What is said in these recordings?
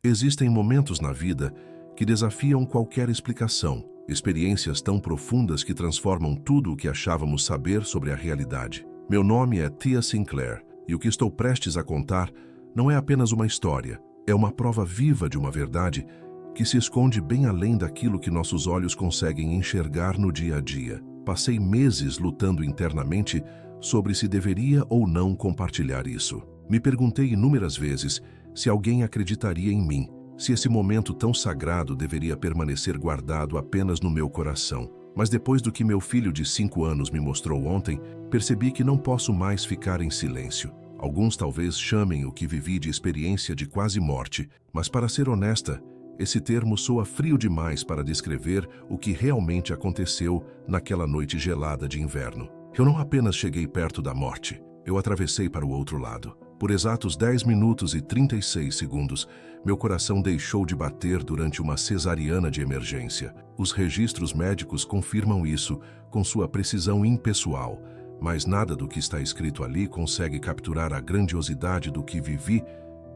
Existem momentos na vida que desafiam qualquer explicação, experiências tão profundas que transformam tudo o que achávamos saber sobre a realidade. Meu nome é Tia Sinclair e o que estou prestes a contar não é apenas uma história, é uma prova viva de uma verdade que se esconde bem além daquilo que nossos olhos conseguem enxergar no dia a dia. Passei meses lutando internamente sobre se deveria ou não compartilhar isso. Me perguntei inúmeras vezes se alguém acreditaria em mim, se esse momento tão sagrado deveria permanecer guardado apenas no meu coração. Mas depois do que meu filho de 5 anos me mostrou ontem, percebi que não posso mais ficar em silêncio. Alguns talvez chamem o que vivi de experiência de quase morte, mas para ser honesta, esse termo soa frio demais para descrever o que realmente aconteceu naquela noite gelada de inverno. Eu não apenas cheguei perto da morte, eu atravessei para o outro lado. Por exatos 10 minutos e 36 segundos, meu coração deixou de bater durante uma cesariana de emergência. Os registros médicos confirmam isso com sua precisão impessoal, mas nada do que está escrito ali consegue capturar a grandiosidade do que vivi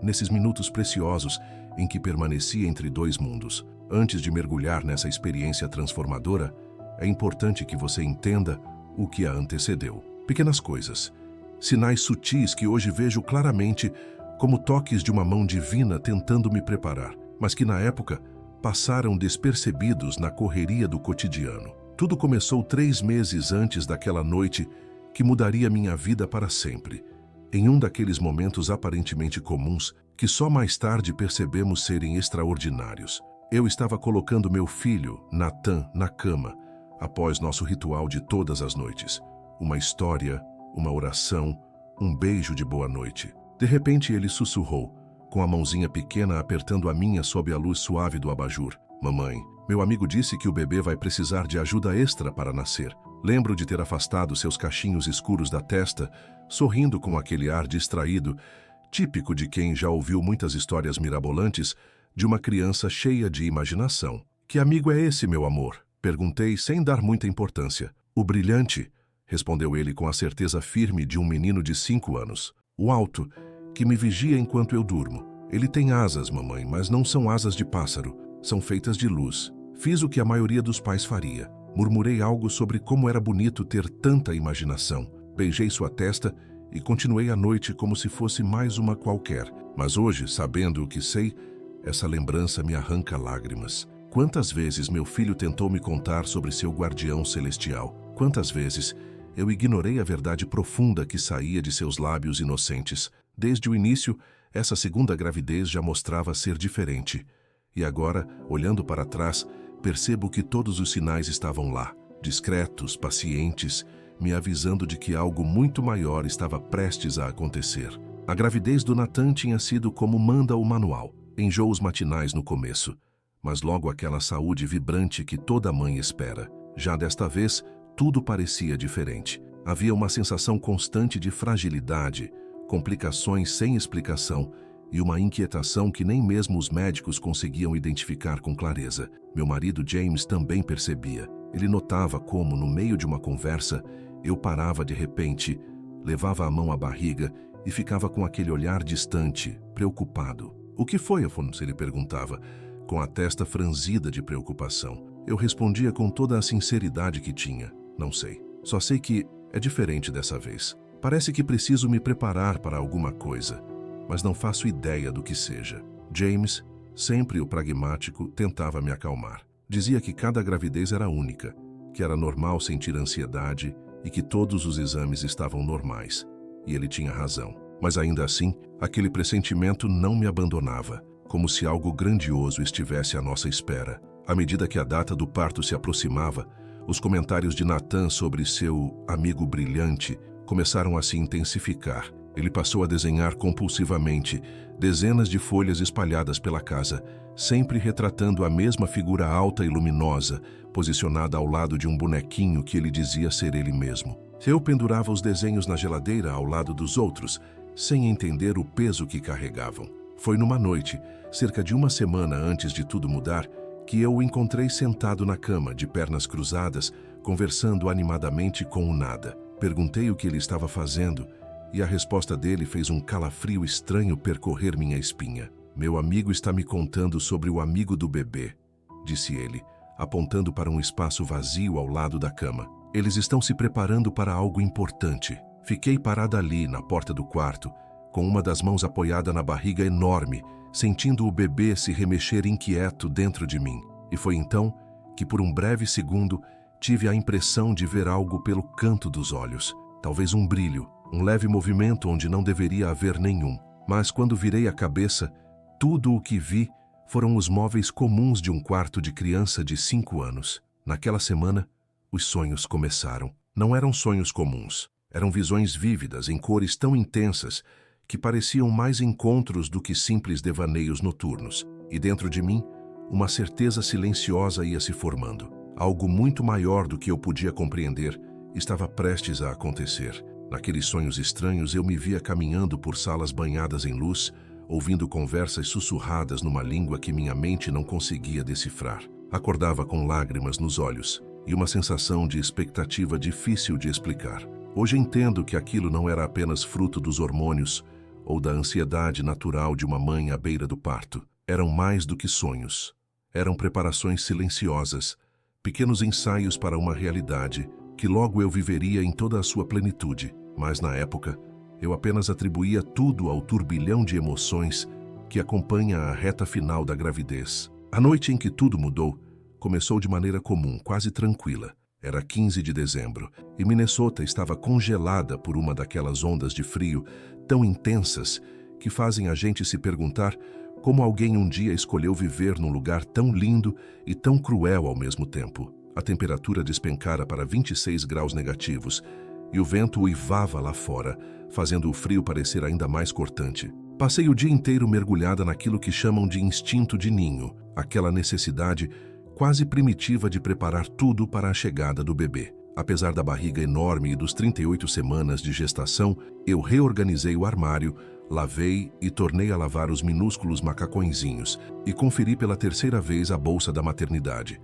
nesses minutos preciosos em que permaneci entre dois mundos. Antes de mergulhar nessa experiência transformadora, é importante que você entenda o que a antecedeu. Pequenas coisas, sinais sutis que hoje vejo claramente como toques de uma mão divina tentando me preparar, mas que na época passaram despercebidos na correria do cotidiano. Tudo começou 3 meses antes daquela noite que mudaria minha vida para sempre. Em um daqueles momentos aparentemente comuns, que só mais tarde percebemos serem extraordinários. Eu estava colocando meu filho, Nathan, na cama, após nosso ritual de todas as noites. Uma história, uma oração, um beijo de boa noite. De repente ele sussurrou, com a mãozinha pequena apertando a minha sob a luz suave do abajur. Mamãe, meu amigo disse que o bebê vai precisar de ajuda extra para nascer. Lembro de ter afastado seus cachinhos escuros da testa, sorrindo com aquele ar distraído, típico de quem já ouviu muitas histórias mirabolantes de uma criança cheia de imaginação. Que amigo é esse, meu amor? Perguntei sem dar muita importância. O brilhante, respondeu ele com a certeza firme de um menino de 5 anos. O alto, que me vigia enquanto eu durmo. Ele tem asas, mamãe, mas não são asas de pássaro. São feitas de luz. Fiz o que a maioria dos pais faria. Murmurei algo sobre como era bonito ter tanta imaginação. Beijei sua testa e continuei a noite como se fosse mais uma qualquer. Mas hoje, sabendo o que sei, essa lembrança me arranca lágrimas. Quantas vezes meu filho tentou me contar sobre seu guardião celestial? Quantas vezes eu ignorei a verdade profunda que saía de seus lábios inocentes? Desde o início, essa segunda gravidez já mostrava ser diferente. E agora, olhando para trás, percebo que todos os sinais estavam lá, discretos, pacientes, me avisando de que algo muito maior estava prestes a acontecer. A gravidez do Nathan tinha sido como manda o manual, enjoos matinais no começo, mas logo aquela saúde vibrante que toda mãe espera. Já desta vez, tudo parecia diferente. Havia uma sensação constante de fragilidade, complicações sem explicação e uma inquietação que nem mesmo os médicos conseguiam identificar com clareza. Meu marido James também percebia. Ele notava como, no meio de uma conversa, eu parava de repente, levava a mão à barriga e ficava com aquele olhar distante, preocupado. O que foi, Afonso? Ele perguntava, com a testa franzida de preocupação. Eu respondia com toda a sinceridade que tinha. Não sei. Só sei que é diferente dessa vez. Parece que preciso me preparar para alguma coisa, mas não faço ideia do que seja. James, sempre o pragmático, tentava me acalmar. Dizia que cada gravidez era única, que era normal sentir ansiedade e que todos os exames estavam normais. E ele tinha razão. Mas ainda assim, aquele pressentimento não me abandonava, como se algo grandioso estivesse à nossa espera. À medida que a data do parto se aproximava, os comentários de Nathan sobre seu amigo brilhante começaram a se intensificar. Ele passou a desenhar compulsivamente dezenas de folhas espalhadas pela casa, sempre retratando a mesma figura alta e luminosa, posicionada ao lado de um bonequinho que ele dizia ser ele mesmo. Eu pendurava os desenhos na geladeira ao lado dos outros, sem entender o peso que carregavam. Foi numa noite, cerca de uma semana antes de tudo mudar, que eu o encontrei sentado na cama, de pernas cruzadas, conversando animadamente com o nada. Perguntei o que ele estava fazendo, e a resposta dele fez um calafrio estranho percorrer minha espinha. Meu amigo está me contando sobre o amigo do bebê, disse ele, apontando para um espaço vazio ao lado da cama. Eles estão se preparando para algo importante. Fiquei parada ali, na porta do quarto, com uma das mãos apoiada na barriga enorme, sentindo o bebê se remexer inquieto dentro de mim. E foi então que, por um breve segundo, tive a impressão de ver algo pelo canto dos olhos. Talvez um brilho, um leve movimento onde não deveria haver nenhum. Mas quando virei a cabeça, tudo o que vi foram os móveis comuns de um quarto de criança de 5 anos. Naquela semana, os sonhos começaram. Não eram sonhos comuns. Eram visões vívidas, em cores tão intensas, que pareciam mais encontros do que simples devaneios noturnos. E dentro de mim, uma certeza silenciosa ia se formando. Algo muito maior do que eu podia compreender estava prestes a acontecer. Naqueles sonhos estranhos, eu me via caminhando por salas banhadas em luz, ouvindo conversas sussurradas numa língua que minha mente não conseguia decifrar. Acordava com lágrimas nos olhos e uma sensação de expectativa difícil de explicar. Hoje entendo que aquilo não era apenas fruto dos hormônios ou da ansiedade natural de uma mãe à beira do parto. Eram mais do que sonhos. Eram preparações silenciosas, pequenos ensaios para uma realidade que logo eu viveria em toda a sua plenitude. Mas na época, eu apenas atribuía tudo ao turbilhão de emoções que acompanha a reta final da gravidez. A noite em que tudo mudou começou de maneira comum, quase tranquila. Era 15 de dezembro e Minnesota estava congelada por uma daquelas ondas de frio tão intensas que fazem a gente se perguntar como alguém um dia escolheu viver num lugar tão lindo e tão cruel ao mesmo tempo. A temperatura despencara para 26 graus negativos e o vento uivava lá fora, fazendo o frio parecer ainda mais cortante. Passei o dia inteiro mergulhada naquilo que chamam de instinto de ninho, aquela necessidade quase primitiva de preparar tudo para a chegada do bebê. Apesar da barriga enorme e dos 38 semanas de gestação, eu reorganizei o armário, lavei e tornei a lavar os minúsculos macacõezinhos e conferi pela terceira vez a bolsa da maternidade.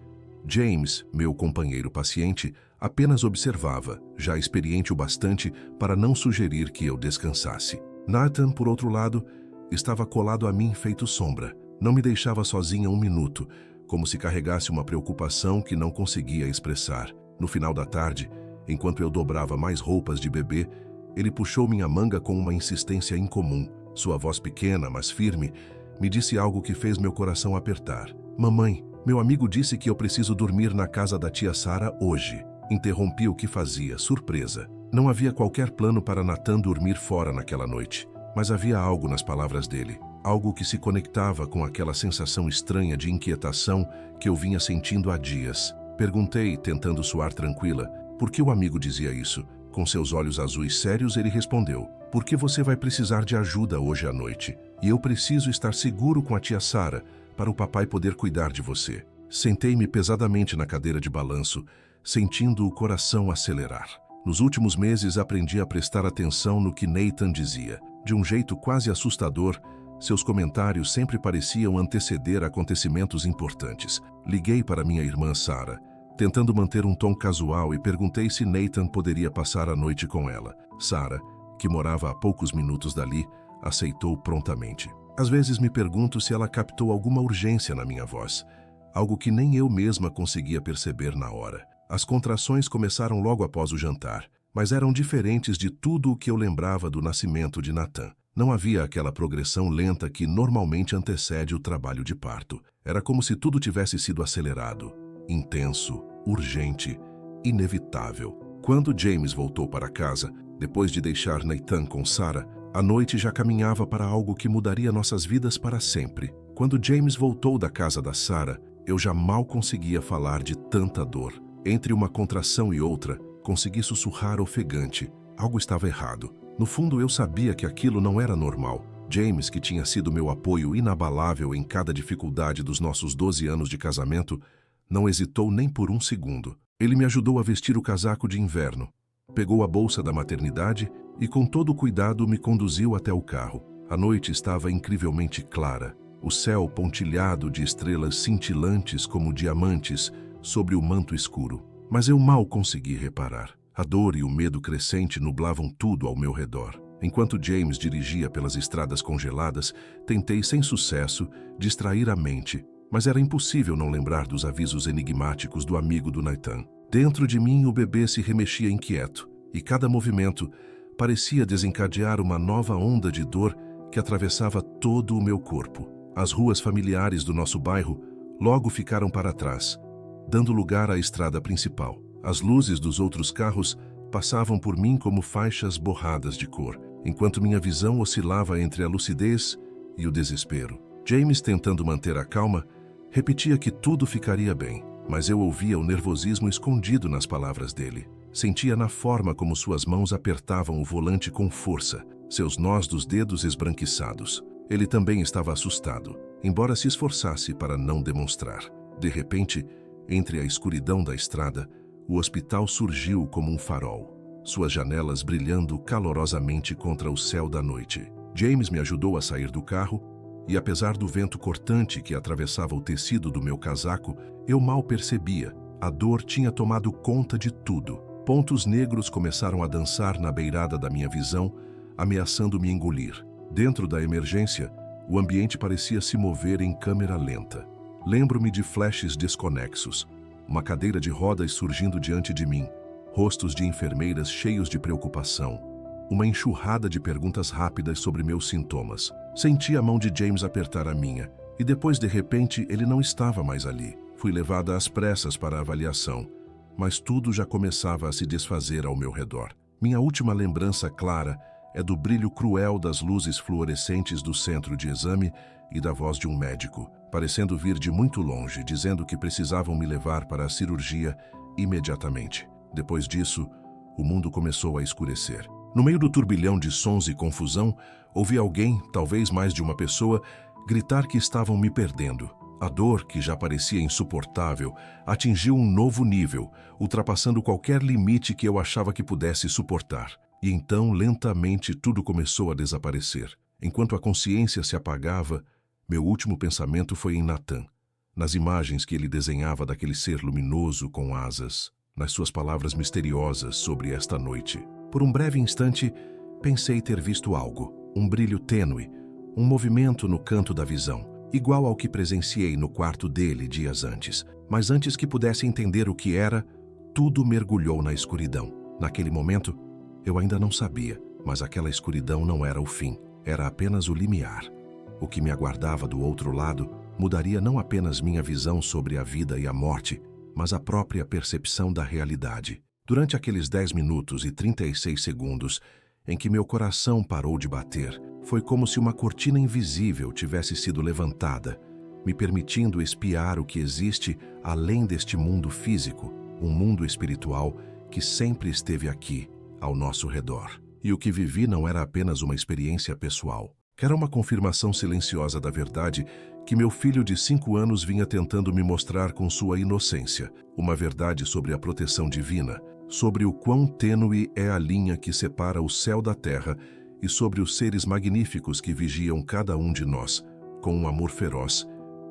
James, meu companheiro paciente, apenas observava, já experiente o bastante para não sugerir que eu descansasse. Nathan, por outro lado, estava colado a mim feito sombra. Não me deixava sozinha um minuto, como se carregasse uma preocupação que não conseguia expressar. No final da tarde, enquanto eu dobrava mais roupas de bebê, ele puxou minha manga com uma insistência incomum. Sua voz pequena, mas firme, me disse algo que fez meu coração apertar. Mamãe, meu amigo disse que eu preciso dormir na casa da tia Sarah hoje. Interrompi o que fazia, surpresa. Não havia qualquer plano para Nathan dormir fora naquela noite, mas havia algo nas palavras dele. Algo que se conectava com aquela sensação estranha de inquietação que eu vinha sentindo há dias. Perguntei, tentando soar tranquila, por que o amigo dizia isso. Com seus olhos azuis sérios, ele respondeu: porque você vai precisar de ajuda hoje à noite, e eu preciso estar seguro com a tia Sarah para o papai poder cuidar de você. Sentei-me pesadamente na cadeira de balanço, sentindo o coração acelerar. Nos últimos meses, aprendi a prestar atenção no que Nathan dizia. De um jeito quase assustador, seus comentários sempre pareciam anteceder acontecimentos importantes. Liguei para minha irmã Sarah, tentando manter um tom casual, e perguntei se Nathan poderia passar a noite com ela. Sarah, que morava a poucos minutos dali, aceitou prontamente. Às vezes me pergunto se ela captou alguma urgência na minha voz, algo que nem eu mesma conseguia perceber na hora. As contrações começaram logo após o jantar, mas eram diferentes de tudo o que eu lembrava do nascimento de Nathan. Não havia aquela progressão lenta que normalmente antecede o trabalho de parto. Era como se tudo tivesse sido acelerado, intenso, urgente, inevitável. Quando James voltou para casa, depois de deixar Nathan com Sarah, a noite já caminhava para algo que mudaria nossas vidas para sempre. Quando James voltou da casa da Sarah, eu já mal conseguia falar de tanta dor. Entre uma contração e outra, consegui sussurrar ofegante. Algo estava errado. No fundo, eu sabia que aquilo não era normal. James, que tinha sido meu apoio inabalável em cada dificuldade dos nossos 12 anos de casamento, não hesitou nem por um segundo. Ele me ajudou a vestir o casaco de inverno, pegou a bolsa da maternidade e com todo cuidado me conduziu até o carro. A noite estava incrivelmente clara, o céu pontilhado de estrelas cintilantes como diamantes sobre o manto escuro. Mas eu mal consegui reparar. A dor e o medo crescente nublavam tudo ao meu redor. Enquanto James dirigia pelas estradas congeladas, tentei sem sucesso distrair a mente, mas era impossível não lembrar dos avisos enigmáticos do amigo do Nathan. Dentro de mim, o bebê se remexia inquieto, e cada movimento parecia desencadear uma nova onda de dor que atravessava todo o meu corpo. As ruas familiares do nosso bairro logo ficaram para trás, dando lugar à estrada principal. As luzes dos outros carros passavam por mim como faixas borradas de cor, enquanto minha visão oscilava entre a lucidez e o desespero. James, tentando manter a calma, repetia que tudo ficaria bem, mas eu ouvia o nervosismo escondido nas palavras dele. Sentia na forma como suas mãos apertavam o volante com força, seus nós dos dedos esbranquiçados. Ele também estava assustado, embora se esforçasse para não demonstrar. De repente, entre a escuridão da estrada, o hospital surgiu como um farol, suas janelas brilhando calorosamente contra o céu da noite. James me ajudou a sair do carro e, apesar do vento cortante que atravessava o tecido do meu casaco, eu mal percebia. A dor tinha tomado conta de tudo. Pontos negros começaram a dançar na beirada da minha visão, ameaçando me engolir. Dentro da emergência, o ambiente parecia se mover em câmera lenta. Lembro-me de flashes desconexos, uma cadeira de rodas surgindo diante de mim, rostos de enfermeiras cheios de preocupação, uma enxurrada de perguntas rápidas sobre meus sintomas. Senti a mão de James apertar a minha, e depois, de repente, ele não estava mais ali. Fui levada às pressas para a avaliação, mas tudo já começava a se desfazer ao meu redor. Minha última lembrança clara é do brilho cruel das luzes fluorescentes do centro de exame e da voz de um médico, parecendo vir de muito longe, dizendo que precisavam me levar para a cirurgia imediatamente. Depois disso, o mundo começou a escurecer. No meio do turbilhão de sons e confusão, ouvi alguém, talvez mais de uma pessoa, gritar que estavam me perdendo. A dor, que já parecia insuportável, atingiu um novo nível, ultrapassando qualquer limite que eu achava que pudesse suportar. E então, lentamente, tudo começou a desaparecer. Enquanto a consciência se apagava, meu último pensamento foi em Nathan, nas imagens que ele desenhava daquele ser luminoso com asas, nas suas palavras misteriosas sobre esta noite. Por um breve instante, pensei ter visto algo, um brilho tênue, um movimento no canto da visão, igual ao que presenciei no quarto dele dias antes. Mas antes que pudesse entender o que era, tudo mergulhou na escuridão. Naquele momento, eu ainda não sabia, mas aquela escuridão não era o fim, era apenas o limiar. O que me aguardava do outro lado mudaria não apenas minha visão sobre a vida e a morte, mas a própria percepção da realidade. Durante aqueles 10 minutos e 36 segundos em que meu coração parou de bater, foi como se uma cortina invisível tivesse sido levantada, me permitindo espiar o que existe além deste mundo físico, um mundo espiritual que sempre esteve aqui, ao nosso redor. E o que vivi não era apenas uma experiência pessoal. Era uma confirmação silenciosa da verdade que meu filho de 5 anos vinha tentando me mostrar com sua inocência. Uma verdade sobre a proteção divina, sobre o quão tênue é a linha que separa o céu da terra e sobre os seres magníficos que vigiam cada um de nós, com um amor feroz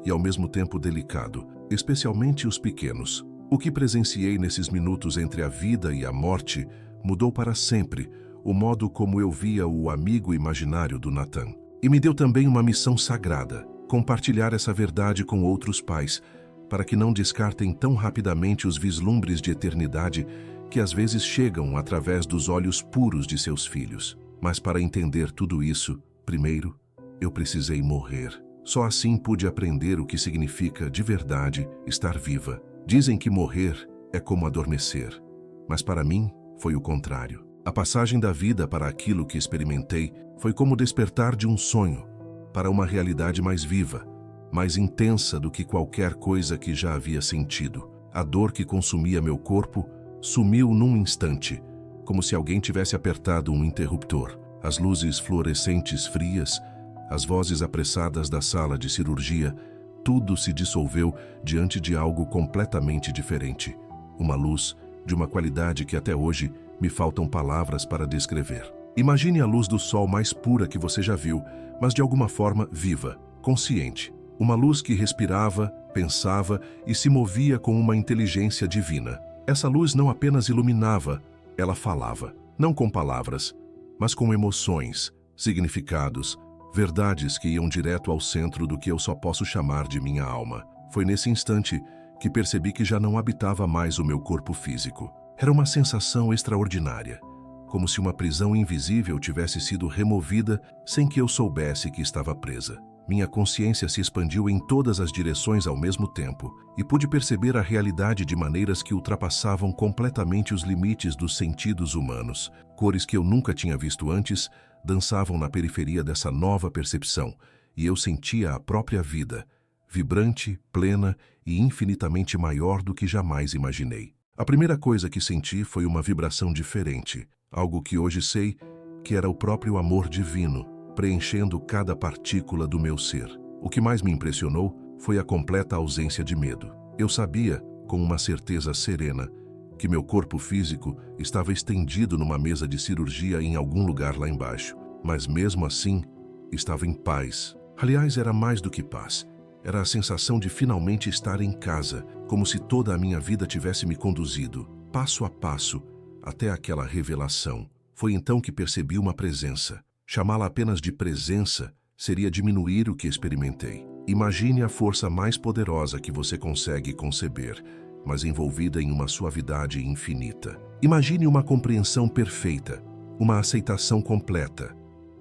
e ao mesmo tempo delicado, especialmente os pequenos. O que presenciei nesses minutos entre a vida e a morte mudou para sempre o modo como eu via o amigo imaginário do Nathan. E me deu também uma missão sagrada, compartilhar essa verdade com outros pais, para que não descartem tão rapidamente os vislumbres de eternidade que às vezes chegam através dos olhos puros de seus filhos. Mas para entender tudo isso, primeiro, eu precisei morrer. Só assim pude aprender o que significa, de verdade, estar viva. Dizem que morrer é como adormecer, mas para mim foi o contrário. A passagem da vida para aquilo que experimentei foi como despertar de um sonho para uma realidade mais viva, mais intensa do que qualquer coisa que já havia sentido. A dor que consumia meu corpo sumiu num instante, como se alguém tivesse apertado um interruptor. As luzes fluorescentes frias, as vozes apressadas da sala de cirurgia, tudo se dissolveu diante de algo completamente diferente. Uma luz de uma qualidade que até hoje me faltam palavras para descrever. Imagine a luz do sol mais pura que você já viu, mas de alguma forma viva, consciente. Uma luz que respirava, pensava e se movia com uma inteligência divina. Essa luz não apenas iluminava, ela falava. Não com palavras, mas com emoções, significados, verdades que iam direto ao centro do que eu só posso chamar de minha alma. Foi nesse instante que percebi que já não habitava mais o meu corpo físico. Era uma sensação extraordinária, como se uma prisão invisível tivesse sido removida sem que eu soubesse que estava presa. Minha consciência se expandiu em todas as direções ao mesmo tempo e pude perceber a realidade de maneiras que ultrapassavam completamente os limites dos sentidos humanos. Cores que eu nunca tinha visto antes dançavam na periferia dessa nova percepção e eu sentia a própria vida, vibrante, plena e infinitamente maior do que jamais imaginei. A primeira coisa que senti foi uma vibração diferente, algo que hoje sei que era o próprio amor divino, preenchendo cada partícula do meu ser. O que mais me impressionou foi a completa ausência de medo. Eu sabia, com uma certeza serena, que meu corpo físico estava estendido numa mesa de cirurgia em algum lugar lá embaixo, mas mesmo assim, estava em paz. Aliás, era mais do que paz. Era a sensação de finalmente estar em casa, como se toda a minha vida tivesse me conduzido, passo a passo, até aquela revelação. Foi então que percebi uma presença. Chamá-la apenas de presença seria diminuir o que experimentei. Imagine a força mais poderosa que você consegue conceber, mas envolvida em uma suavidade infinita. Imagine uma compreensão perfeita, uma aceitação completa,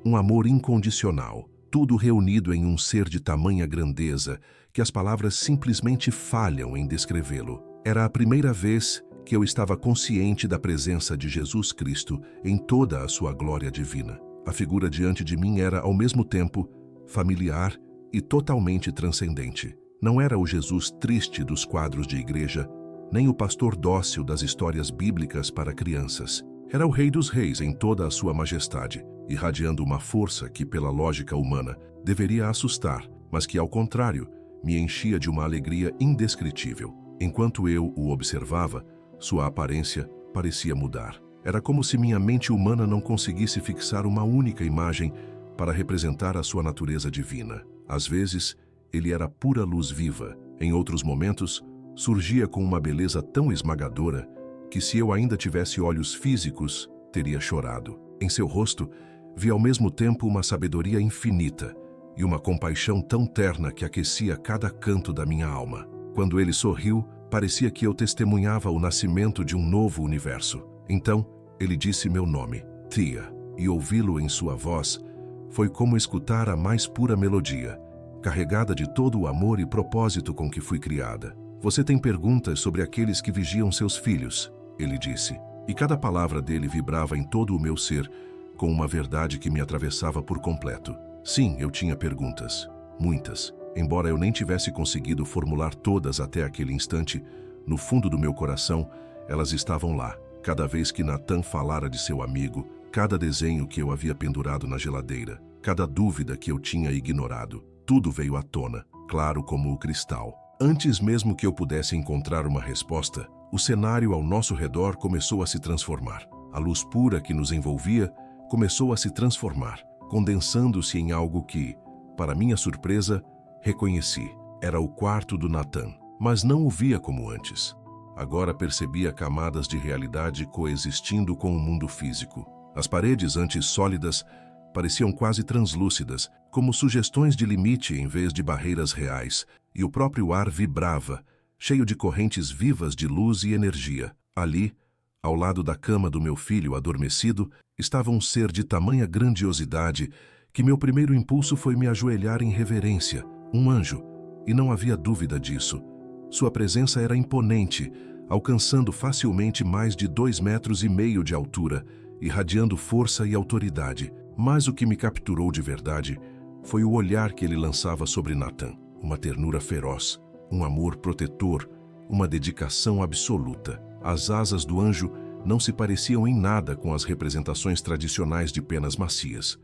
um amor incondicional, tudo reunido em um ser de tamanha grandeza que as palavras simplesmente falham em descrevê-lo. Era a primeira vez que eu estava consciente da presença de Jesus Cristo em toda a sua glória divina. A figura diante de mim era, ao mesmo tempo, familiar e totalmente transcendente. Não era o Jesus triste dos quadros de igreja, nem o pastor dócil das histórias bíblicas para crianças. Era o Rei dos Reis em toda a sua majestade, irradiando uma força que, pela lógica humana, deveria assustar, mas que, ao contrário, me enchia de uma alegria indescritível. Enquanto eu o observava, sua aparência parecia mudar. Era como se minha mente humana não conseguisse fixar uma única imagem para representar a sua natureza divina. Às vezes, ele era pura luz viva. Em outros momentos, surgia com uma beleza tão esmagadora que, se eu ainda tivesse olhos físicos, teria chorado. Em seu rosto, vi ao mesmo tempo uma sabedoria infinita e uma compaixão tão terna que aquecia cada canto da minha alma. Quando ele sorriu, parecia que eu testemunhava o nascimento de um novo universo. Então, ele disse meu nome, Tia, e ouvi-lo em sua voz foi como escutar a mais pura melodia, carregada de todo o amor e propósito com que fui criada. Você tem perguntas sobre aqueles que vigiam seus filhos, ele disse, e cada palavra dele vibrava em todo o meu ser, com uma verdade que me atravessava por completo. Sim, eu tinha perguntas, muitas. Embora eu nem tivesse conseguido formular todas até aquele instante, no fundo do meu coração, elas estavam lá. Cada vez que Nathan falara de seu amigo, cada desenho que eu havia pendurado na geladeira, cada dúvida que eu tinha ignorado, tudo veio à tona, claro como o cristal. Antes mesmo que eu pudesse encontrar uma resposta, o cenário ao nosso redor começou a se transformar. A luz pura que nos envolvia começou a se transformar, condensando-se em algo que, para minha surpresa, reconheci. Era o quarto do Nathan, mas não o via como antes. Agora percebia camadas de realidade coexistindo com o mundo físico. As paredes, antes sólidas, pareciam quase translúcidas, como sugestões de limite em vez de barreiras reais, e o próprio ar vibrava, cheio de correntes vivas de luz e energia. Ali, ao lado da cama do meu filho adormecido, estava um ser de tamanha grandiosidade que meu primeiro impulso foi me ajoelhar em reverência, um anjo, e não havia dúvida disso. Sua presença era imponente, alcançando facilmente mais de 2,5 metros de altura, irradiando força e autoridade. Mas o que me capturou de verdade foi o olhar que ele lançava sobre Nathan, uma ternura feroz, um amor protetor, uma dedicação absoluta. As asas do anjo não se pareciam em nada com as representações tradicionais de penas macias.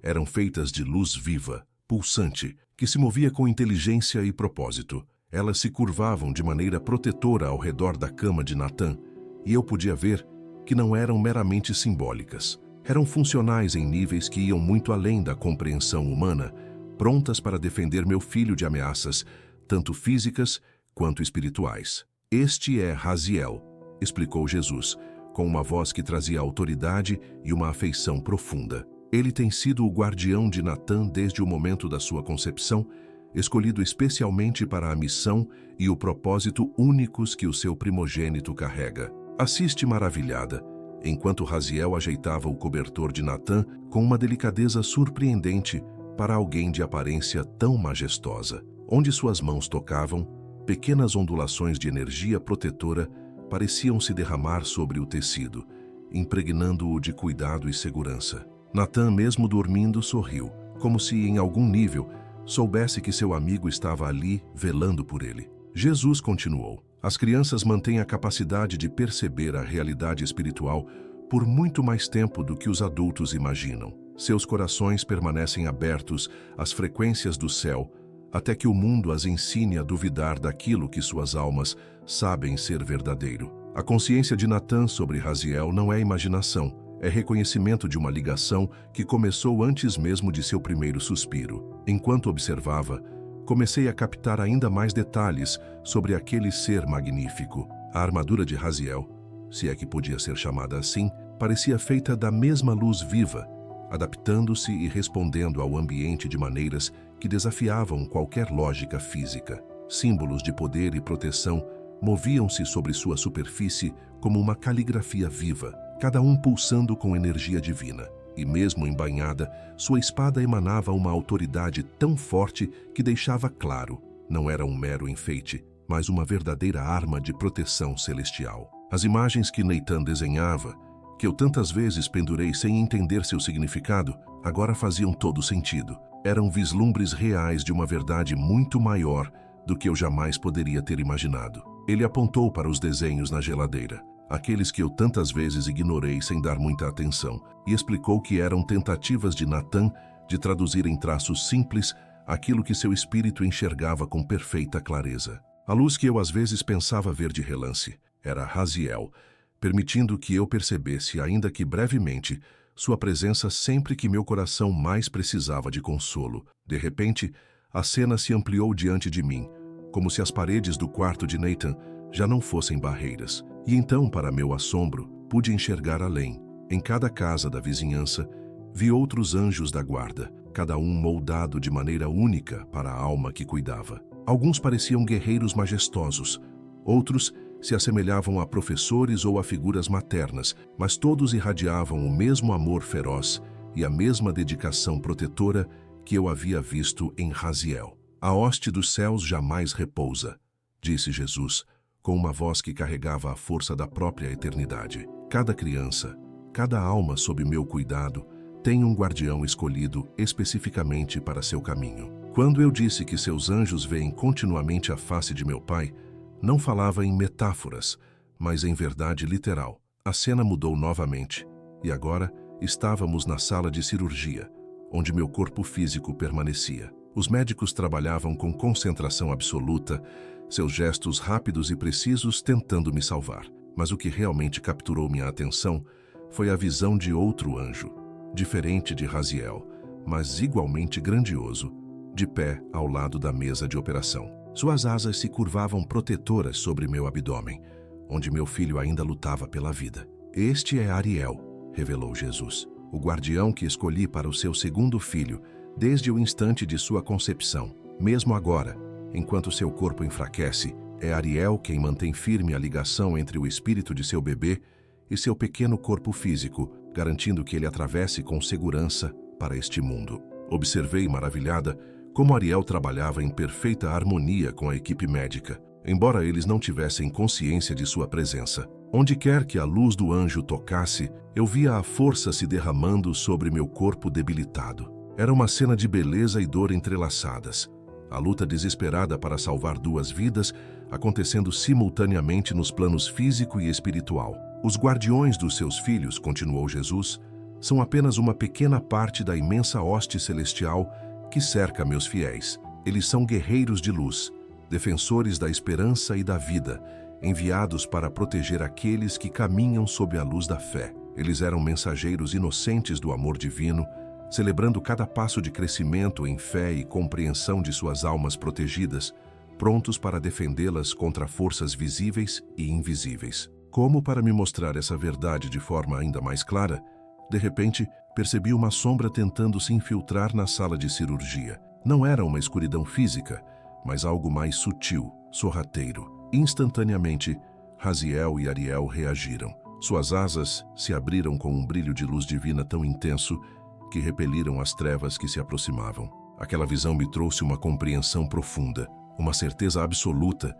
Eram feitas de luz viva, pulsante, que se movia com inteligência e propósito. Elas se curvavam de maneira protetora ao redor da cama de Nathan, e eu podia ver que não eram meramente simbólicas. Eram funcionais em níveis que iam muito além da compreensão humana, prontas para defender meu filho de ameaças, tanto físicas quanto espirituais. Este é Raziel, explicou Jesus, com uma voz que trazia autoridade e uma afeição profunda. Ele tem sido o guardião de Natã desde o momento da sua concepção, escolhido especialmente para a missão e o propósito únicos que o seu primogênito carrega. Assiste maravilhada, enquanto Raziel ajeitava o cobertor de Natã com uma delicadeza surpreendente para alguém de aparência tão majestosa. Onde suas mãos tocavam, pequenas ondulações de energia protetora pareciam se derramar sobre o tecido, impregnando-o de cuidado e segurança. Natã, mesmo dormindo, sorriu, como se, em algum nível, soubesse que seu amigo estava ali, velando por ele. Jesus continuou: as crianças mantêm a capacidade de perceber a realidade espiritual por muito mais tempo do que os adultos imaginam. Seus corações permanecem abertos às frequências do céu, até que o mundo as ensine a duvidar daquilo que suas almas sabem ser verdadeiro. A consciência de Natã sobre Raziel não é imaginação, é reconhecimento de uma ligação que começou antes mesmo de seu primeiro suspiro. Enquanto observava, comecei a captar ainda mais detalhes sobre aquele ser magnífico. A armadura de Raziel, se é que podia ser chamada assim, parecia feita da mesma luz viva, adaptando-se e respondendo ao ambiente de maneiras que desafiavam qualquer lógica física. Símbolos de poder e proteção moviam-se sobre sua superfície como uma caligrafia viva, cada um pulsando com energia divina. E mesmo embainhada, sua espada emanava uma autoridade tão forte que deixava claro, não era um mero enfeite, mas uma verdadeira arma de proteção celestial. As imagens que Natã desenhava, que eu tantas vezes pendurei sem entender seu significado, agora faziam todo sentido. Eram vislumbres reais de uma verdade muito maior do que eu jamais poderia ter imaginado. Ele apontou para os desenhos na geladeira, aqueles que eu tantas vezes ignorei sem dar muita atenção, e explicou que eram tentativas de Natã de traduzir em traços simples aquilo que seu espírito enxergava com perfeita clareza. A luz que eu às vezes pensava ver de relance era Raziel, permitindo que eu percebesse, ainda que brevemente, sua presença sempre que meu coração mais precisava de consolo. De repente, a cena se ampliou diante de mim, como se as paredes do quarto de Nathan já não fossem barreiras. E então, para meu assombro, pude enxergar além. Em cada casa da vizinhança, vi outros anjos da guarda, cada um moldado de maneira única para a alma que cuidava. Alguns pareciam guerreiros majestosos, outros se assemelhavam a professores ou a figuras maternas, mas todos irradiavam o mesmo amor feroz e a mesma dedicação protetora que eu havia visto em Raziel. A hoste dos céus jamais repousa, disse Jesus, com uma voz que carregava a força da própria eternidade. Cada criança, cada alma sob meu cuidado, tem um guardião escolhido especificamente para seu caminho. Quando eu disse que seus anjos veem continuamente a face de meu Pai, não falava em metáforas, mas em verdade literal. A cena mudou novamente, e agora estávamos na sala de cirurgia, onde meu corpo físico permanecia. Os médicos trabalhavam com concentração absoluta, seus gestos rápidos e precisos tentando me salvar. Mas o que realmente capturou minha atenção foi a visão de outro anjo, diferente de Raziel, mas igualmente grandioso, de pé ao lado da mesa de operação. Suas asas se curvavam protetoras sobre meu abdômen, onde meu filho ainda lutava pela vida. Este é Ariel, revelou Jesus, o guardião que escolhi para o seu segundo filho, desde o instante de sua concepção. Mesmo agora, enquanto seu corpo enfraquece, é Ariel quem mantém firme a ligação entre o espírito de seu bebê e seu pequeno corpo físico, garantindo que ele atravesse com segurança para este mundo. Observei, maravilhada, como Ariel trabalhava em perfeita harmonia com a equipe médica, embora eles não tivessem consciência de sua presença. Onde quer que a luz do anjo tocasse, eu via a força se derramando sobre meu corpo debilitado. Era uma cena de beleza e dor entrelaçadas. A luta desesperada para salvar duas vidas, acontecendo simultaneamente nos planos físico e espiritual. Os guardiões dos seus filhos, continuou Jesus, são apenas uma pequena parte da imensa hoste celestial que cerca meus fiéis. Eles são guerreiros de luz, defensores da esperança e da vida, enviados para proteger aqueles que caminham sob a luz da fé. Eles eram mensageiros inocentes do amor divino, celebrando cada passo de crescimento em fé e compreensão de suas almas protegidas, prontos para defendê-las contra forças visíveis e invisíveis. Como para me mostrar essa verdade de forma ainda mais clara, de repente, percebi uma sombra tentando se infiltrar na sala de cirurgia. Não era uma escuridão física, mas algo mais sutil, sorrateiro. Instantaneamente, Raziel e Ariel reagiram. Suas asas se abriram com um brilho de luz divina tão intenso que repeliram as trevas que se aproximavam. Aquela visão me trouxe uma compreensão profunda, uma certeza absoluta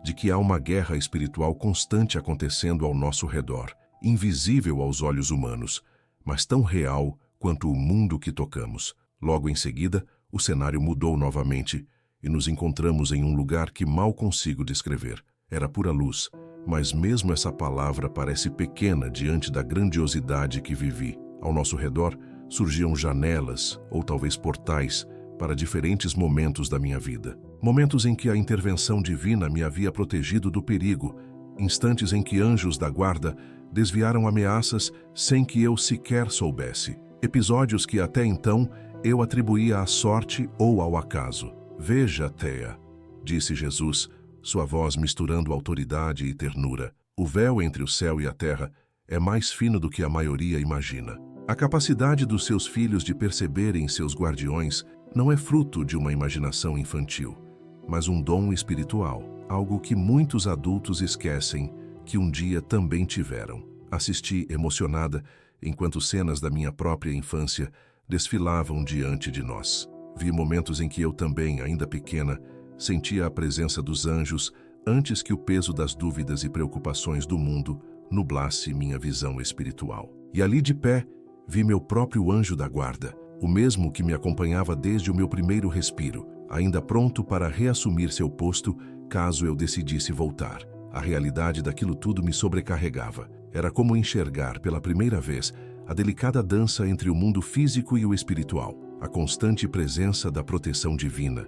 de que há uma guerra espiritual constante acontecendo ao nosso redor, invisível aos olhos humanos, mas tão real quanto o mundo que tocamos. Logo em seguida, o cenário mudou novamente e nos encontramos em um lugar que mal consigo descrever. Era pura luz, mas mesmo essa palavra parece pequena diante da grandiosidade que vivi. Ao nosso redor surgiam janelas ou talvez portais para diferentes momentos da minha vida. Momentos em que a intervenção divina me havia protegido do perigo, instantes em que anjos da guarda desviaram ameaças sem que eu sequer soubesse. Episódios que até então eu atribuía à sorte ou ao acaso. Veja, Thea, disse Jesus, sua voz misturando autoridade e ternura. O véu entre o céu e a terra é mais fino do que a maioria imagina. A capacidade dos seus filhos de perceberem seus guardiões não é fruto de uma imaginação infantil, mas um dom espiritual, algo que muitos adultos esquecem que um dia também tiveram. Assisti emocionada enquanto cenas da minha própria infância desfilavam diante de nós. Vi momentos em que eu também, ainda pequena, sentia a presença dos anjos antes que o peso das dúvidas e preocupações do mundo nublasse minha visão espiritual. E ali de pé, vi meu próprio anjo da guarda, o mesmo que me acompanhava desde o meu primeiro respiro, ainda pronto para reassumir seu posto caso eu decidisse voltar. A realidade daquilo tudo me sobrecarregava. Era como enxergar pela primeira vez a delicada dança entre o mundo físico e o espiritual, a constante presença da proteção divina,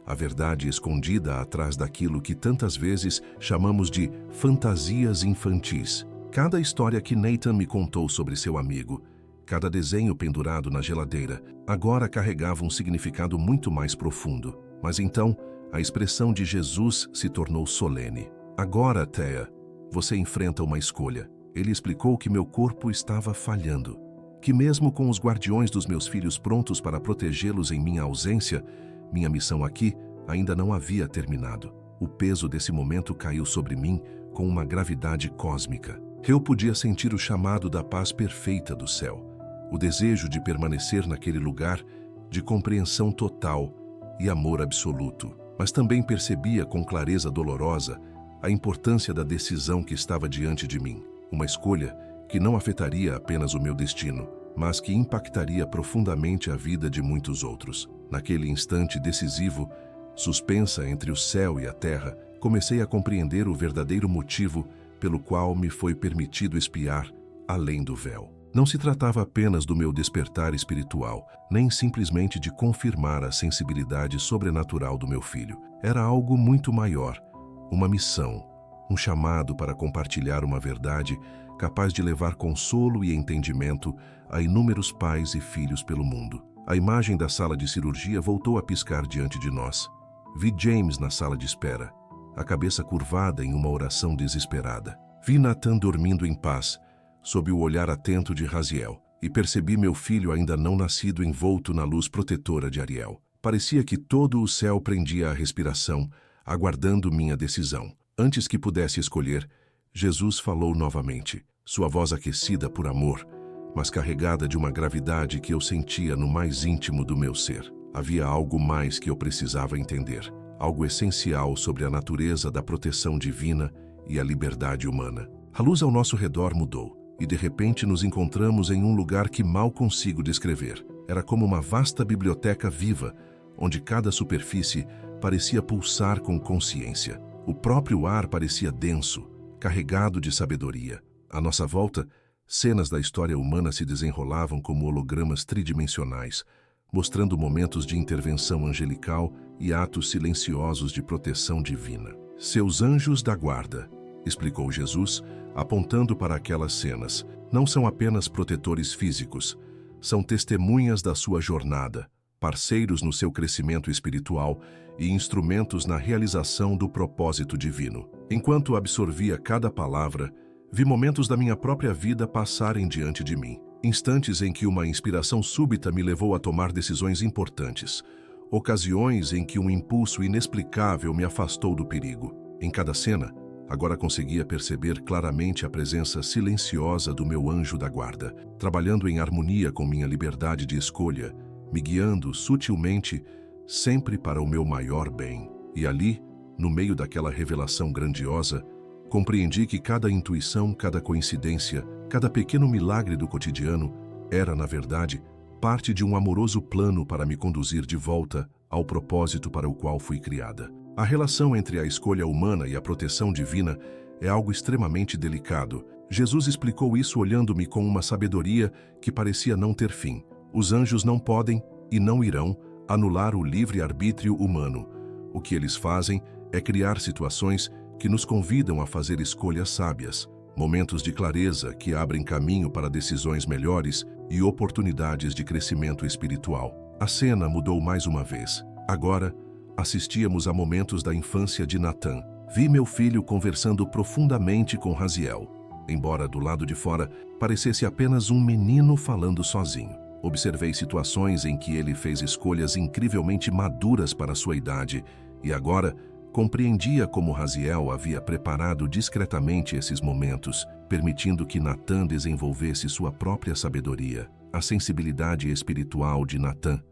a verdade escondida atrás daquilo que tantas vezes chamamos de fantasias infantis. Cada história que Nathan me contou sobre seu amigo, cada desenho pendurado na geladeira, agora carregava um significado muito mais profundo. Mas então, a expressão de Jesus se tornou solene. Agora, Thea, você enfrenta uma escolha. Ele explicou que meu corpo estava falhando, que mesmo com os guardiões dos meus filhos prontos para protegê-los em minha ausência, minha missão aqui ainda não havia terminado. O peso desse momento caiu sobre mim com uma gravidade cósmica. Eu podia sentir o chamado da paz perfeita do céu, o desejo de permanecer naquele lugar de compreensão total e amor absoluto. Mas também percebia com clareza dolorosa a importância da decisão que estava diante de mim. Uma escolha que não afetaria apenas o meu destino, mas que impactaria profundamente a vida de muitos outros. Naquele instante decisivo, suspensa entre o céu e a terra, comecei a compreender o verdadeiro motivo pelo qual me foi permitido espiar além do véu. Não se tratava apenas do meu despertar espiritual, nem simplesmente de confirmar a sensibilidade sobrenatural do meu filho. Era algo muito maior, uma missão, um chamado para compartilhar uma verdade capaz de levar consolo e entendimento a inúmeros pais e filhos pelo mundo. A imagem da sala de cirurgia voltou a piscar diante de nós. Vi James na sala de espera, a cabeça curvada em uma oração desesperada. Vi Nathan dormindo em paz, sob o olhar atento de Raziel, e percebi meu filho ainda não nascido envolto na luz protetora de Ariel. Parecia que todo o céu prendia a respiração, aguardando minha decisão. Antes que pudesse escolher, Jesus falou novamente, sua voz aquecida por amor, mas carregada de uma gravidade que eu sentia no mais íntimo do meu ser. Havia algo mais que eu precisava entender, algo essencial sobre a natureza da proteção divina e a liberdade humana. A luz ao nosso redor mudou, e de repente nos encontramos em um lugar que mal consigo descrever. Era como uma vasta biblioteca viva, onde cada superfície parecia pulsar com consciência. O próprio ar parecia denso, carregado de sabedoria. À nossa volta, cenas da história humana se desenrolavam como hologramas tridimensionais, mostrando momentos de intervenção angelical e atos silenciosos de proteção divina. Seus anjos da guarda, explicou Jesus, apontando para aquelas cenas, não são apenas protetores físicos, são testemunhas da sua jornada, parceiros no seu crescimento espiritual e instrumentos na realização do propósito divino. Enquanto absorvia cada palavra, Vi momentos da minha própria vida passarem diante de mim. Instantes em que uma inspiração súbita me levou a tomar decisões importantes. Ocasiões em que um impulso inexplicável me afastou do perigo. Em cada cena, agora conseguia perceber claramente a presença silenciosa do meu anjo da guarda, trabalhando em harmonia com minha liberdade de escolha, me guiando sutilmente, sempre para o meu maior bem. E ali, no meio daquela revelação grandiosa, compreendi que cada intuição, cada coincidência, cada pequeno milagre do cotidiano era, na verdade, parte de um amoroso plano para me conduzir de volta ao propósito para o qual fui criada. A relação entre a escolha humana e a proteção divina é algo extremamente delicado. Jesus explicou isso olhando-me com uma sabedoria que parecia não ter fim. Os anjos não podem e não irão anular o livre-arbítrio humano. O que eles fazem é criar situações que nos convidam a fazer escolhas sábias, momentos de clareza que abrem caminho para decisões melhores e oportunidades de crescimento espiritual. A cena mudou mais uma vez. Agora, assistíamos a momentos da infância de Natan. Vi meu filho conversando profundamente com Raziel, embora do lado de fora parecesse apenas um menino falando sozinho. Observei situações em que ele fez escolhas incrivelmente maduras para sua idade e agora compreendia como Raziel havia preparado discretamente esses momentos, permitindo que Natan desenvolvesse sua própria sabedoria. A sensibilidade espiritual de Natan,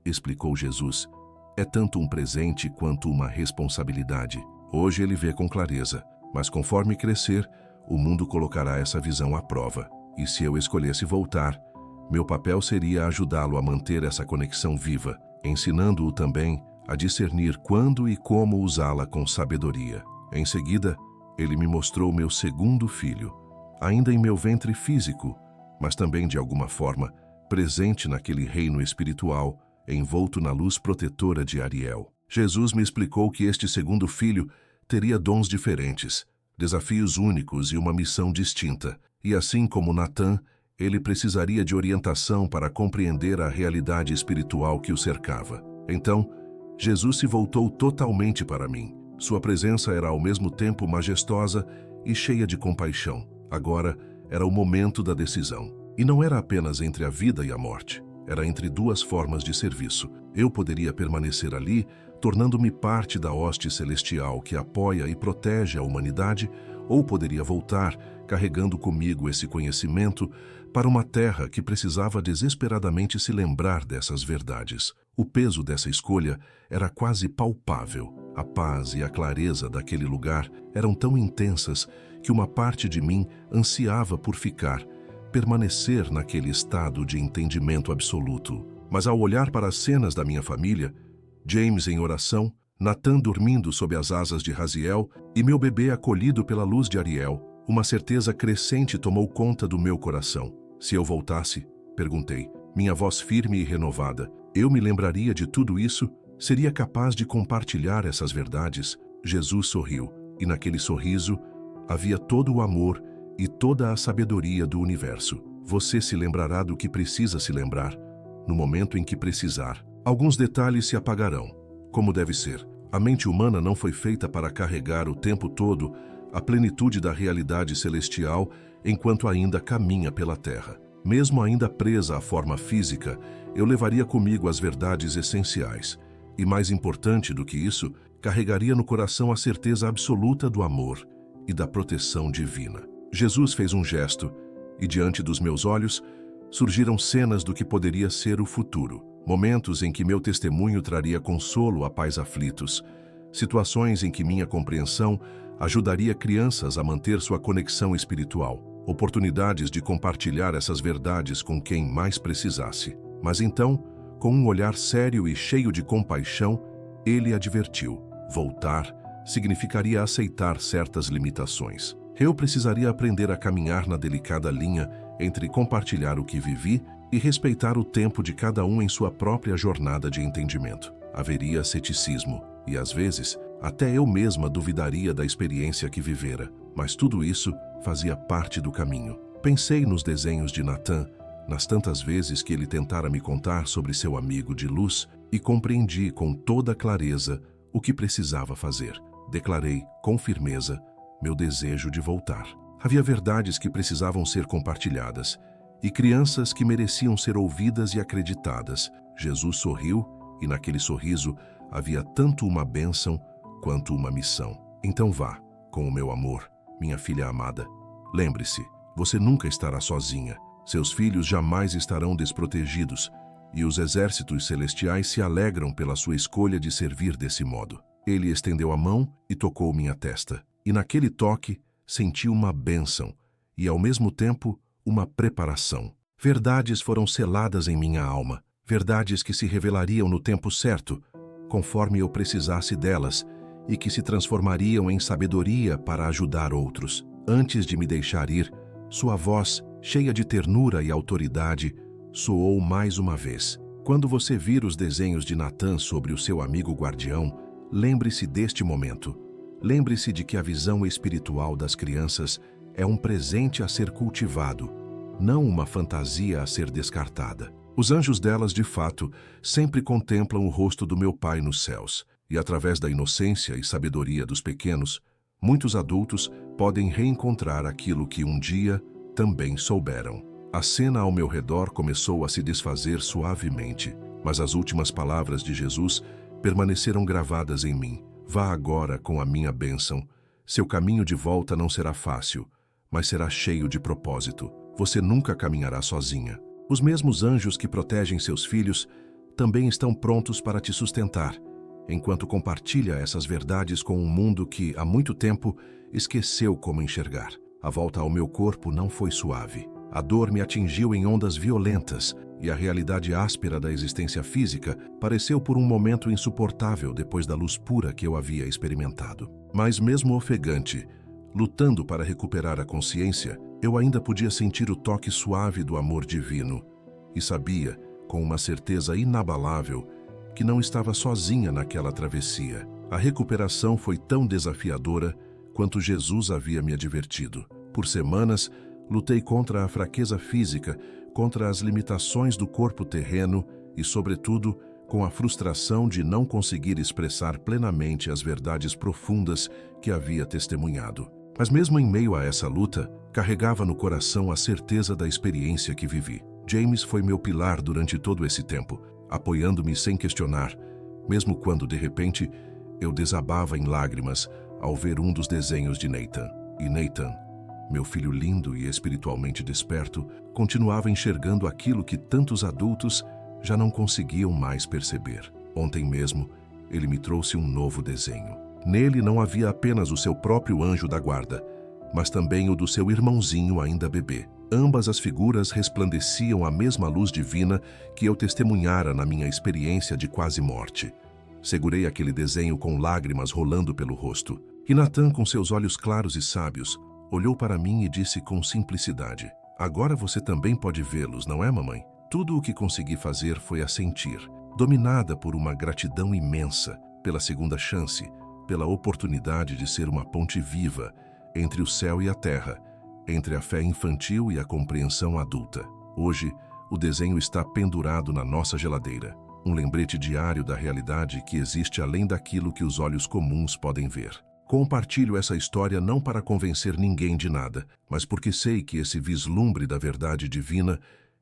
explicou Jesus, é tanto um presente quanto uma responsabilidade. Hoje ele vê com clareza, mas conforme crescer, o mundo colocará essa visão à prova. E se eu escolhesse voltar, meu papel seria ajudá-lo a manter essa conexão viva, ensinando-o também a discernir quando e como usá-la com sabedoria. Em seguida, ele me mostrou meu segundo filho, ainda em meu ventre físico, mas também de alguma forma presente naquele reino espiritual, envolto na luz protetora de Ariel. Jesus me explicou que este segundo filho teria dons diferentes, desafios únicos e uma missão distinta, e assim como Natan, ele precisaria de orientação para compreender a realidade espiritual que o cercava. Então, Jesus se voltou totalmente para mim. Sua presença era ao mesmo tempo majestosa e cheia de compaixão. Agora era o momento da decisão. E não era apenas entre a vida e a morte. Era entre duas formas de serviço. Eu poderia permanecer ali, tornando-me parte da hoste celestial que apoia e protege a humanidade, ou poderia voltar, carregando comigo esse conhecimento, para uma terra que precisava desesperadamente se lembrar dessas verdades. O peso dessa escolha era quase palpável. A paz e a clareza daquele lugar eram tão intensas que uma parte de mim ansiava por ficar, permanecer naquele estado de entendimento absoluto. Mas ao olhar para as cenas da minha família, James em oração, Natan dormindo sob as asas de Raziel e meu bebê acolhido pela luz de Ariel, uma certeza crescente tomou conta do meu coração. Se eu voltasse, perguntei, minha voz firme e renovada, eu me lembraria de tudo isso? Seria capaz de compartilhar essas verdades? Jesus sorriu, e naquele sorriso havia todo o amor e toda a sabedoria do universo. Você se lembrará do que precisa se lembrar, no momento em que precisar. Alguns detalhes se apagarão, como deve ser. A mente humana não foi feita para carregar o tempo todo a plenitude da realidade celestial enquanto ainda caminha pela terra. Mesmo ainda presa à forma física, eu levaria comigo as verdades essenciais. E mais importante do que isso, carregaria no coração a certeza absoluta do amor e da proteção divina. Jesus fez um gesto, e diante dos meus olhos, surgiram cenas do que poderia ser o futuro. Momentos em que meu testemunho traria consolo a pais aflitos. Situações em que minha compreensão ajudaria crianças a manter sua conexão espiritual. Oportunidades de compartilhar essas verdades com quem mais precisasse. Mas então, com um olhar sério e cheio de compaixão, ele advertiu: voltar significaria aceitar certas limitações. Eu precisaria aprender a caminhar na delicada linha entre compartilhar o que vivi e respeitar o tempo de cada um em sua própria jornada de entendimento. Haveria ceticismo e, às vezes, até eu mesma duvidaria da experiência que vivera, mas tudo isso fazia parte do caminho. Pensei nos desenhos de Natan, nas tantas vezes que ele tentara me contar sobre seu amigo de luz, e compreendi com toda clareza o que precisava fazer. Declarei, com firmeza, meu desejo de voltar. Havia verdades que precisavam ser compartilhadas e crianças que mereciam ser ouvidas e acreditadas. Jesus sorriu e naquele sorriso havia tanto uma bênção quanto uma missão. Então vá, com o meu amor, minha filha amada. Lembre-se, você nunca estará sozinha. Seus filhos jamais estarão desprotegidos e os exércitos celestiais se alegram pela sua escolha de servir desse modo. Ele estendeu a mão e tocou minha testa. E naquele toque, senti uma bênção e, ao mesmo tempo, uma preparação. Verdades foram seladas em minha alma, verdades que se revelariam no tempo certo, conforme eu precisasse delas, e que se transformariam em sabedoria para ajudar outros. Antes de me deixar ir, sua voz, cheia de ternura e autoridade, soou mais uma vez. Quando você vir os desenhos de Natan sobre o seu amigo guardião, lembre-se deste momento. Lembre-se de que a visão espiritual das crianças é um presente a ser cultivado, não uma fantasia a ser descartada. Os anjos delas, de fato, sempre contemplam o rosto do meu Pai nos céus, e através da inocência e sabedoria dos pequenos, muitos adultos podem reencontrar aquilo que um dia também souberam. A cena ao meu redor começou a se desfazer suavemente, mas as últimas palavras de Jesus permaneceram gravadas em mim. Vá agora com a minha bênção. Seu caminho de volta não será fácil, mas será cheio de propósito. Você nunca caminhará sozinha. Os mesmos anjos que protegem seus filhos também estão prontos para te sustentar, enquanto compartilha essas verdades com um mundo que, há muito tempo, esqueceu como enxergar. A volta ao meu corpo não foi suave. A dor me atingiu em ondas violentas e a realidade áspera da existência física pareceu por um momento insuportável depois da luz pura que eu havia experimentado. Mas mesmo ofegante, lutando para recuperar a consciência, eu ainda podia sentir o toque suave do amor divino e sabia, com uma certeza inabalável, que não estava sozinha naquela travessia. A recuperação foi tão desafiadora quanto Jesus havia me advertido. Por semanas, lutei contra a fraqueza física, contra as limitações do corpo terreno e, sobretudo, com a frustração de não conseguir expressar plenamente as verdades profundas que havia testemunhado. Mas mesmo em meio a essa luta, carregava no coração a certeza da experiência que vivi. James foi meu pilar durante todo esse tempo, apoiando-me sem questionar, mesmo quando, de repente, eu desabava em lágrimas ao ver um dos desenhos de Nathan. E Nathan, meu filho lindo e espiritualmente desperto, continuava enxergando aquilo que tantos adultos já não conseguiam mais perceber. Ontem mesmo, ele me trouxe um novo desenho. Nele não havia apenas o seu próprio anjo da guarda, mas também o do seu irmãozinho ainda bebê. Ambas as figuras resplandeciam a mesma luz divina que eu testemunhara na minha experiência de quase morte. Segurei aquele desenho com lágrimas rolando pelo rosto. E Natan, com seus olhos claros e sábios, olhou para mim e disse com simplicidade: "Agora você também pode vê-los, não é, mamãe?" Tudo o que consegui fazer foi assentir, dominada por uma gratidão imensa, pela segunda chance, pela oportunidade de ser uma ponte viva entre o céu e a terra, entre a fé infantil e a compreensão adulta. Hoje, o desenho está pendurado na nossa geladeira, um lembrete diário da realidade que existe além daquilo que os olhos comuns podem ver. Compartilho essa história não para convencer ninguém de nada, mas porque sei que esse vislumbre da verdade divina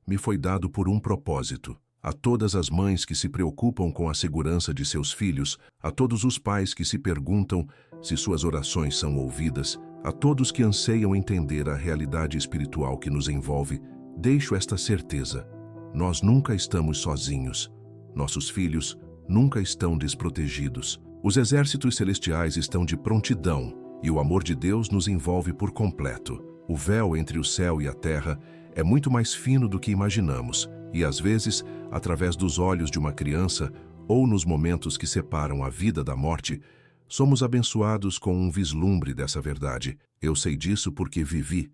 me foi dado por um propósito. A todas as mães que se preocupam com a segurança de seus filhos, a todos os pais que se perguntam se suas orações são ouvidas, a todos que anseiam entender a realidade espiritual que nos envolve, deixo esta certeza: nós nunca estamos sozinhos. Nossos filhos nunca estão desprotegidos. Os exércitos celestiais estão de prontidão e o amor de Deus nos envolve por completo. O véu entre o céu e a terra é muito mais fino do que imaginamos e, às vezes, através dos olhos de uma criança ou nos momentos que separam a vida da morte, somos abençoados com um vislumbre dessa verdade. Eu sei disso porque vivi,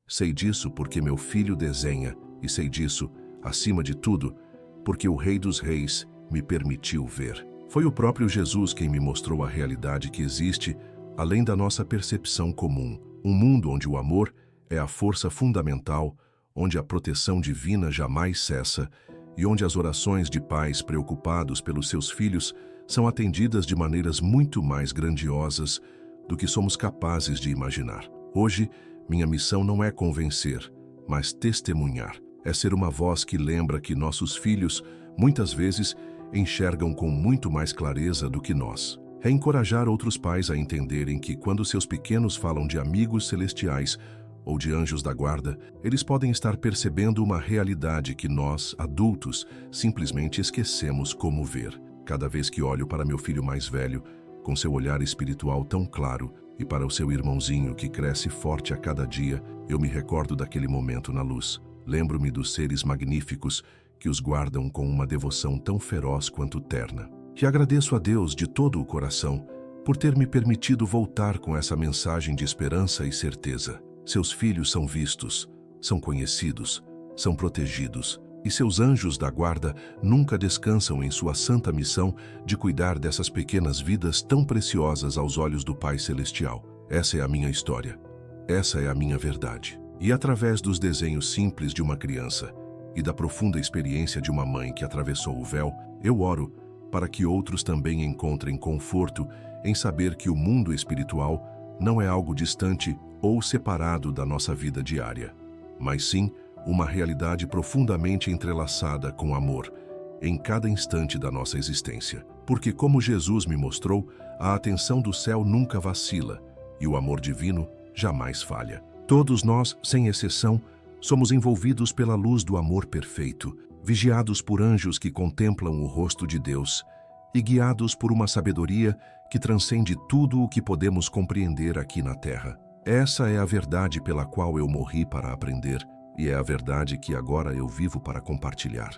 sei disso porque meu filho desenha e sei disso, acima de tudo, porque o Rei dos Reis me permitiu ver. Foi o próprio Jesus quem me mostrou a realidade que existe além da nossa percepção comum. Um mundo onde o amor é a força fundamental, onde a proteção divina jamais cessa e onde as orações de pais preocupados pelos seus filhos são atendidas de maneiras muito mais grandiosas do que somos capazes de imaginar. Hoje, Minha missão não é convencer, mas testemunhar. É ser uma voz que lembra que nossos filhos, muitas vezes, enxergam com muito mais clareza do que nós. É encorajar outros pais a entenderem que quando seus pequenos falam de amigos celestiais ou de anjos da guarda, eles podem estar percebendo uma realidade que nós, adultos, simplesmente esquecemos como ver. Cada vez que olho para meu filho mais velho, com seu olhar espiritual tão claro, e para o seu irmãozinho que cresce forte a cada dia, eu me recordo daquele momento na luz. Lembro-me dos seres magníficos que os guardam com uma devoção tão feroz quanto terna. E agradeço a Deus de todo o coração por ter me permitido voltar com essa mensagem de esperança e certeza. Seus filhos são vistos, são conhecidos, são protegidos, e seus anjos da guarda nunca descansam em sua santa missão de cuidar dessas pequenas vidas tão preciosas aos olhos do Pai Celestial. Essa é a minha história. Essa é a minha verdade. E através dos desenhos simples de uma criança e da profunda experiência de uma mãe que atravessou o véu, eu oro para que outros também encontrem conforto em saber que o mundo espiritual não é algo distante ou separado da nossa vida diária, mas sim uma realidade profundamente entrelaçada com amor em cada instante da nossa existência. Porque, como Jesus me mostrou, a atenção do céu nunca vacila e o amor divino jamais falha. Todos nós, sem exceção, somos envolvidos pela luz do amor perfeito, vigiados por anjos que contemplam o rosto de Deus e guiados por uma sabedoria que transcende tudo o que podemos compreender aqui na Terra. Essa é a verdade pela qual eu morri para aprender, e é a verdade que agora eu vivo para compartilhar.